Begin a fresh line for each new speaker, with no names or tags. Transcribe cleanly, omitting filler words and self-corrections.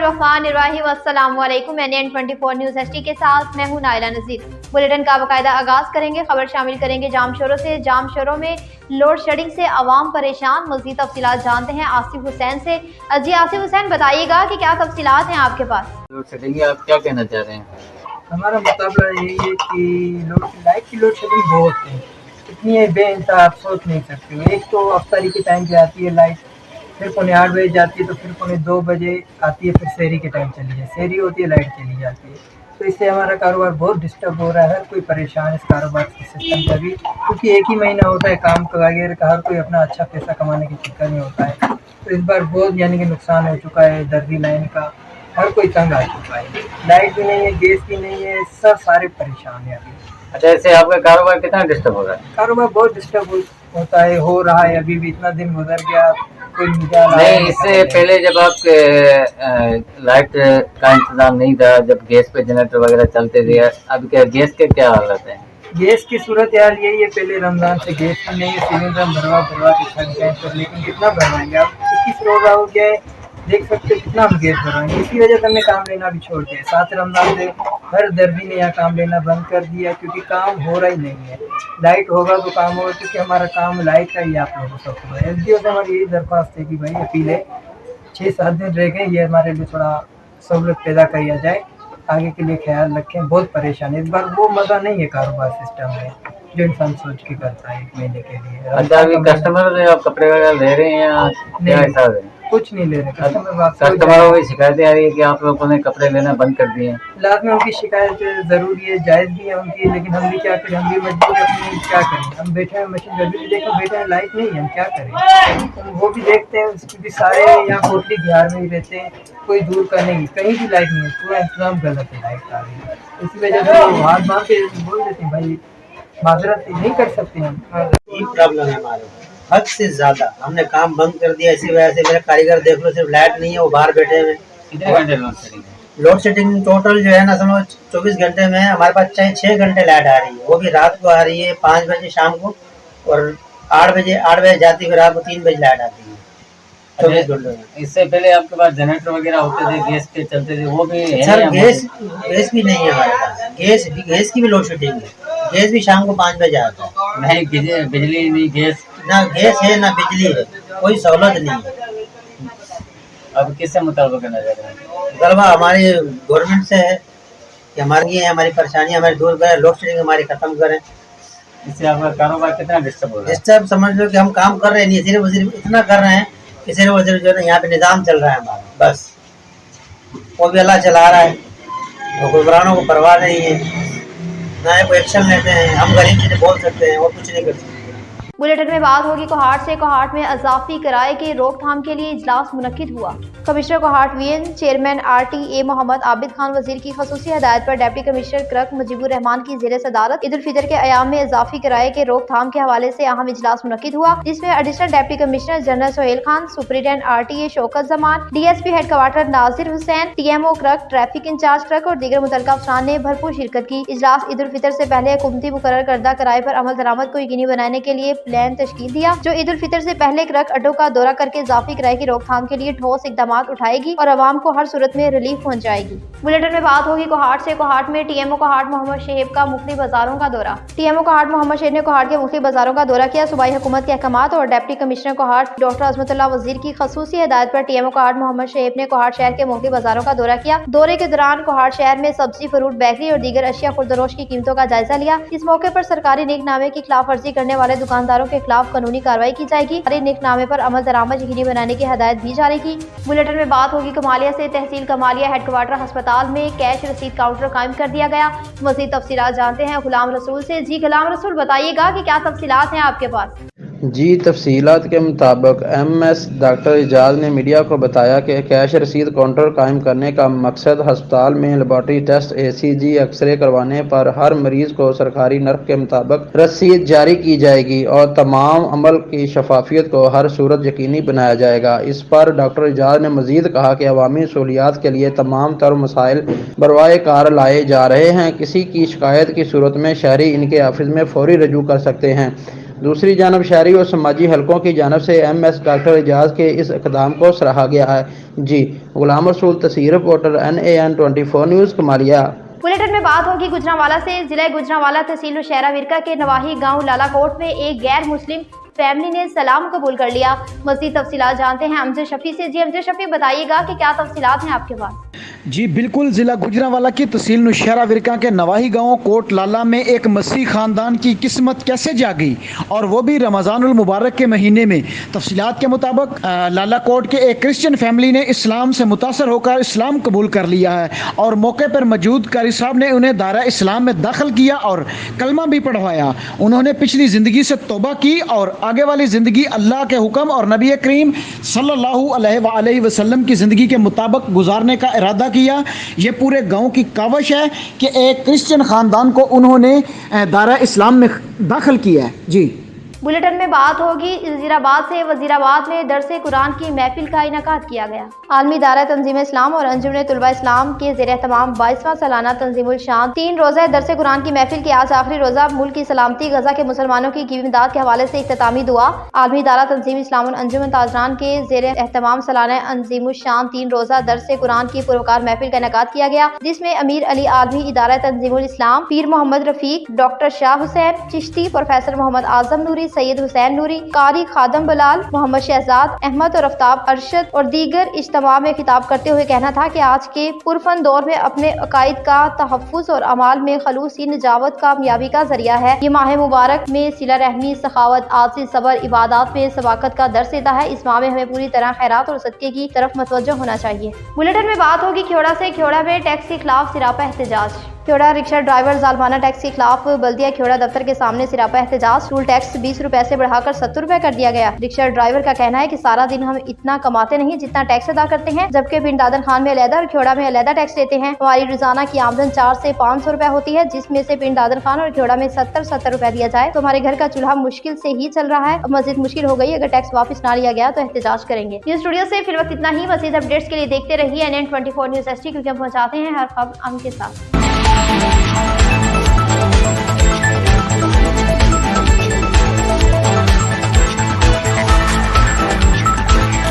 बिस्मिल्लाहिर्रहमानिर्रहीम। अस्सलामु अलैकुम। NN24 न्यूज़ HD के साथ मैं हूं नाइला नज़ीर। बुलेटिन का बाकायदा आगाज़ करेंगे। खबर शामिल करेंगे जाम शोरों से। जाम शोरों में लोड शेडिंग से आवाम परेशान। मज़ीद तफसीलात जानते हैं आसिफ हुसैन से। जी आसिफ हुसैन, बताइएगा कि क्या तफसीलात हैं आपके पास।
लोड शेडिंग आप क्या कहना चाह रहे हैं?
हमारा मुकाबला यही है कि लाइट की लोड शेडिंग बहुत है, इतनी है बेइंतहा आप सोच नहीं सकते हो। एक तो अफ्तारी के टाइम पे आती है लाइट, फिर 8:15 जाती है, तो फिर 2:45 आती है, फिर शहरी के टाइम चली है, शहरी होती है लाइट चली जाती है। तो इससे हमारा कारोबार बहुत डिस्टर्ब हो रहा है। हर कोई परेशान है इस कारोबार के सिस्टम का भी, क्योंकि एक ही महीना होता है काम का वगैरह का, हर कोई अपना अच्छा पैसा कमाने के चक्कर में होता है। तो इस बार बहुत यानी कि नुकसान हो चुका है दर्जी लाइन का, हर कोई तंग आ चुका है। लाइट भी नहीं है, गैस भी नहीं है, सब सारे परेशान हैं अभी।
अच्छा, इससे आपका कारोबार कितना डिस्टर्ब हो रहा है?
कारोबार बहुत डिस्टर्ब होता है, हो रहा है। अभी भी इतना दिन गुजर गया, कोई
नहीं, इससे पहले जब आपके लाइट का इंतजाम नहीं था, जब गैस पे जनरेटर वगैरह चलते थे, अब क्या गैस के क्या हालत है?
गैस की सूरत हाल यही है, पहले रमजान से गैस भी नहीं है, सिलेंडर भरवा भरवा के थक गए। तो लेकिन कितना भरवाएंगे आप, 21 रोजा हो गया है, देख सकते हो कितना हम गैस भरवाएंगे। इसी वजह से हमने काम लेना भी छोड़ दिया। 7 रमजान से हर दर्जी ने यहाँ काम लेना बंद कर दिया, क्योंकि काम हो रहा ही नहीं है। लाइट होगा तो काम होगा, क्योंकि हमारा काम लाइट का ही आप लोगों को सब है। SDO से हमारी यही दरख्वास्त है कि भाई अपील है, 6-7 दिन रह गए, ये हमारे लिए थोड़ा सहूलत पैदा किया जाए, आगे के लिए ख्याल रखें। बहुत परेशान है इस बार, वो मज़ा नहीं है कारोबार सिस्टम में जो इंसान सोच के करता है 1 महीने के लिए।
अच्छा, अभी कस्टमर आप कपड़े वगैरह ले रहे हैं या क्या हिसाब है?
कुछ नहीं ले रहे
कस्टमरों की शिकायतें आ रही है कि आप लोगों ने कपड़े लेना बंद कर दिए हैं।
लाजमी उनकी शिकायत ज़रूरी है, जायज़ भी है उनकी, लेकिन हम भी क्या करें, हम भी मजबूर है, अपनी क्या करें। हम बैठे हैं मशीन अभी भी देखो, बैठे हैं, लाइट नहीं है, हम क्या करें। तो वो भी देखते हैं, क्योंकि सारे यहाँ कोटली बिहार में ही रहते हैं, कोई दूर का नहीं, कहीं भी लाइट नहीं है, पूरा इंतजाम गलत है लाइट का। इसी वजह से वो हाथ बांध के बोल देते हैं भाई माजरत नहीं कर सकते हम।
यही प्रॉब्लम है हमारे, हद से ज्यादा हमने काम बंद कर दिया। इसी वजह से मेरे कारीगर देख लो, सिर्फ लाइट नहीं है, वो बाहर बैठे हुए।
कितने घंटे लोड शेडिंग है?
लोड शेडिंग टोटल जो है ना, समझो 24 घंटे में हमारे पास चाहे 6 घंटे लाइट आ रही है, वो भी रात को आ रही है 5 बजे शाम को, और 8 बजे जाती है, रात को 3 बजे लाइट आती है 24 घंटे में।
इससे पहले आपके पास जनरेटर वगैरह होते थे, गैस के चलते थे, वो भी है?
सर गैस भी नहीं है हमारे पास, गैस की भी लोड शेडिंग है। गैस भी शाम को 5 बजे आता है।
नहीं, बिजली नहीं, गैस
ना गैस है ना बिजली है, कोई सहूलत नहीं है।
अब किससे मुताबिक करना चाह रहे हैं?
गलबा हमारी गवर्नमेंट से है कि हमारी परेशानी हमारी दूर करें, लोड शेडिंग हमारी खत्म करें।
इससे आपका कारोबार कितना डिस्टर्ब हो रहा है?
इस टाइम समझ लो कि हम काम कर रहे हैं, नहीं सिर्फ इतना कर रहे हैं कि सिर्फ जो है यहाँ पे निज़ाम चल रहा है हमारा, बस वो भी अल्लाह चला रहा है, हुक्मरानों को परवाह नहीं है, ना कोई एक्शन लेते हैं। हम गरीब चीज़ें बोल सकते हैं, वो कुछ नहीं कर सकते।
बुलेटिन में बात होगी कोहाट से। कोहाट में अजाफी किराए की रोकथाम के लिए इजलास मुनक्किद हुआ। Commissioner Kohat VN, chairman RTA Mohammad Abid Khan Wazir की खसूसी हदायत पर deputy commissioner clerk Mujibur Rahman की ज़ेर सदारत ईद उल फितर के अयाम में इजाफी किराए के रोकथाम के हवाले से अहम इजलास मुनक्किद हुआ, जिसमें additional deputy commissioner general Sohail Khan, superintendent RTA Shaukat Zaman, DSP headquarter Nazir Hussain, TMO clerk, traffic in charge clerk और दीगर मुतल्लिका अफसरान ने भरपूर शिरकत की। इजलास ईद उल फितर से पहले हुकूमती मुकर्रर करदा किराए पर अमल दरामद को यकीनी बनाने के लिए प्लान तश्कील दिया, जो ईद उल फितर से पहले ट्रक अड्डों का दौरा करके इजाफी किराए की रोकथाम के लिए ठोस इकदाम उठाएगी और आवाम को हर सूरत में रिलीफ पहुँचाएगी। बुलेटिन में बात होगी कोहाट से। कोहाट में TMO कोहाट मोहम्मद शहेब का मुख्तलिफ बाजारों का दौरा। TMO कोहाट मोहम्मद शहेब ने कोहाट के मुख्तलिफ बाजारों का दौरा किया। सूबाई हुकूमत के अहकामात और deputy commissioner Kohat doctor Azmatullah वजीर की खसूसी हिदायत पर TMO कोहाट मोहम्मद शहेब ने कोहाट शहर के मुख्तलिफ बाजारों का दौरा किया। दौरे के दौरान कोहाट शहर में सब्जी, फ्रूट, बेकरी और दीगर अशिया खुर्दरोश की कीमतों का जायजा लिया। इस मौके पर सरकारी नेकनामे की खिलाफ वर्जी करने वाले दुकानदारों के खिलाफ कानूनी कार्रवाई की जाएगी। नेकनामे पर अमल दरामद यकीनी बनाने की हदायत भी जारी की। बुलेटिन में बात होगी कमालिया से। तहसील कमालिया हेडक्वार्टर अस्पताल में कैश रसीद काउंटर कायम कर दिया गया। मज़ीद तफसीलात जानते हैं गुलाम रसूल से। जी गुलाम रसूल, बताइएगा कि क्या तफसीलात हैं आपके पास।
जी, तफसीलात के मुताबिक MS डॉक्टर एजाज ने मीडिया को बताया कि कैश रसीद काउंटर कायम करने का मकसद अस्पताल में लेबॉर्ट्री टेस्ट, ACG, एक्सरे करवाने पर हर मरीज को सरकारी नर्ख के मुताबिक रसीद जारी की जाएगी और तमाम अमल की शफाफियत को हर सूरत यकीनी बनाया जाएगा। इस पर डॉक्टर एजाज ने मजीद कहा कि अवामी सहूलियात के लिए तमाम तर मसाइल बरवाए कार लाए जा रहे हैं। किसी की शिकायत की सूरत में शहरी इनके ऑफिस में फौरी रजू कर सकते हैं। दूसरी जानब शहरी और समाजी हलकों की जानब से MS डॉक्टर एजाज के इस इक़दाम को सराहा गया है। जी गुलाम रसूल, तस्वीर reporter, NAN 24 news, Kamalia.
Bulletin में बात होगी गुजरांवाला से। जिला गुजरांवाला तहसील शहरा विरका के नवाही गांव लालाकोट में एक गैर मुस्लिम फैमिली ने सलाम कबूल कर लिया। मज़ीद तफसीलात जानते हैं अमजद शफी से। जी अमजद शफी, बताइएगा कि क्या तफसीलात हैं आपके पास?
जी बिल्कुल, ज़िला गुजरांवाला की तहसील नौशहरा विरका के नवाही गांव कोट लाला में एक मसीही ख़ानदान की किस्मत कैसे जागी, और वो भी रमज़ानुल मुबारक के महीने में। तफसीलात के मुताबिक लाला कोट के एक क्रिश्चियन फैमिली ने इस्लाम से मुतासर होकर इस्लाम कबूल कर लिया है, और मौके पर मौजूद कारी साहब ने उन्हें दायरा इस्लाम में दाखिल किया और कलमा भी पढ़वाया। उन्होंने पिछली ज़िंदगी से तौबा की और आगे वाली ज़िंदगी अल्लाह के हुक्म और नबी करीम सल्लल्लाहु अलैहि वसल्लम की ज़िंदगी के मुताबिक गुजारने का इरादा किया। ये पूरे गांव की काविश है कि एक क्रिश्चियन ख़ानदान को उन्होंने दायरा इस्लाम में दाखिल किया है। जी
बुलेटिन में बात होगी वज़ीराबाद से। वज़ीराबाद में दरसे कुरान की महफिल का इनेकाद किया गया। आलमी दायरा तंजीम इस्लाम और अंजुमन तुलबा इस्लाम के ज़ेर एहतमाम 22वां सालाना तंजीमुल शान 3 रोज़ा दरसे कुरान की महफिल के आज आखिरी रोज़ा मुल्क की सलामती, गजा के मुसलमानों की इमदाद के हवाले से इख्तितामी दुआ। आलमी दायरा तंजीम इस्लाम और अंजुमन ताजरान के ज़ेर एहतमाम सालाना अंजीमुल शान 3 रोज़ा दरसे कुरान की पुरवकार महफिल का इनेकाद किया गया, जिसमें अमीर अली आलमी इदारा तंजीमुल इस्लाम, पीर मोहम्मद रफीक, डॉक्टर शाह हुसैन चिश्ती, प्रोफेसर मोहम्मद आजम नूरी, सैयद हुसैन नूरी, कारी खादम बलाल, मोहम्मद शहजाद अहमद और आफ्ताब अरशद और दीगर इज्तिमा में खिताब करते हुए कहना था कि आज के पुरफन दौर में अपने अकायद का तहफ़्फ़ुज़ और अमाल में खलूसी निजावत कामयाबी का जरिया है। ये माह मुबारक में सिला रहमी, सखावत, आजी, सबर, इबादत में सबाकत का दर्स देता है। इस माह में हमें पूरी तरह खैरात और सदक़े की तरफ मुतवज्जो होना चाहिए। बुलेटिन में बात होगी खेड़ा से। खेड़ा में टैक्स के खिलाफ सिरापा एहतजाज। खेड़ा रिक्शा ड्राइवर जालमाना टैक्स के खिलाफ बल्दिया खेड़ा दफ्तर के सामने सिरापा एहतजाज। टूल टैक्स 20 रुपए से बढ़ाकर 70 रुपए कर दिया गया। रिक्शा ड्राइवर का कहना है कि सारा दिन हम इतना कमाते नहीं जितना टैक्स अदा करते हैं, जबकि पिंड दादन खान में अलहदा और खेड़ा में अलहदा टैक्स लेते हैं। हमारी रोजाना की आमदन 4 से 500 रुपए होती है, जिसमें से पिंड दादन खान और खेड़ा में 70 रुपए दिया जाए तो हमारे घर का चूल्हा मुश्किल से ही चल रहा है। अब मजीद मुश्किल हो गई, अगर टैक्स वापस ना लिया गया तो एहतजाज करेंगे। न्यूज़ स्टूडियो से फिर वक्त इतना ही। मजीद अपडेट्स के लिए देखते रहिए NN 24 न्यूज़ ST, क्योंकि हम पहुंचाते हैं हर खबर आपके साथ।